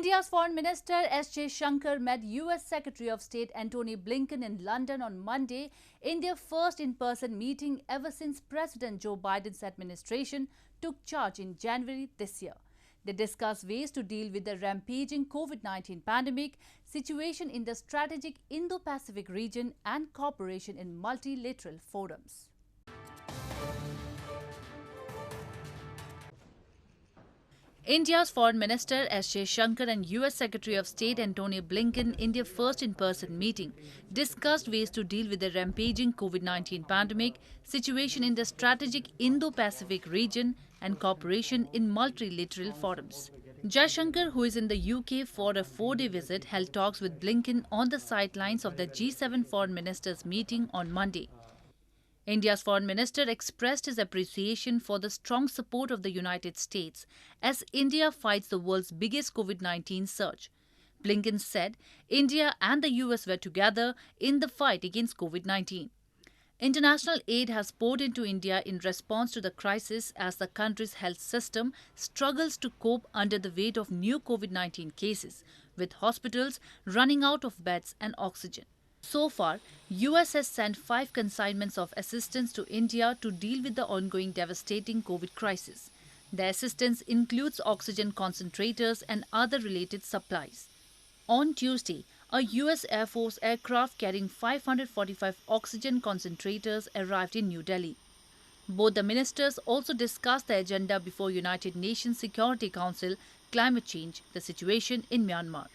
India's Foreign Minister S. Jaishankar met US Secretary of State Antony Blinken in London on Monday in their first in-person meeting ever since President Joe Biden's administration took charge in January this year. They discussed ways to deal with the rampaging COVID-19 pandemic, situation in the strategic Indo-Pacific region and cooperation in multilateral forums. India's Foreign Minister S. Jaishankar and US Secretary of State Antony Blinken in their first in-person meeting discussed ways to deal with the rampaging COVID-19 pandemic, situation in the strategic Indo-Pacific region and cooperation in multilateral forums. Jaishankar, who is in the UK for a 4-day visit, held talks with Blinken on the sidelines of the G7 Foreign Ministers meeting on Monday. India's foreign minister expressed his appreciation for the strong support of the United States as India fights the world's biggest COVID-19 surge. Blinken said India and the US were together in the fight against COVID-19. International aid has poured into India in response to the crisis as the country's health system struggles to cope under the weight of new COVID-19 cases, with hospitals running out of beds and oxygen. So far, US has sent 5 consignments of assistance to India to deal with the ongoing devastating COVID crisis. The assistance includes oxygen concentrators and other related supplies. On Tuesday, a US Air Force aircraft carrying 545 oxygen concentrators arrived in New Delhi. Both the ministers also discussed the agenda before United Nations Security Council, climate change, the situation in Myanmar.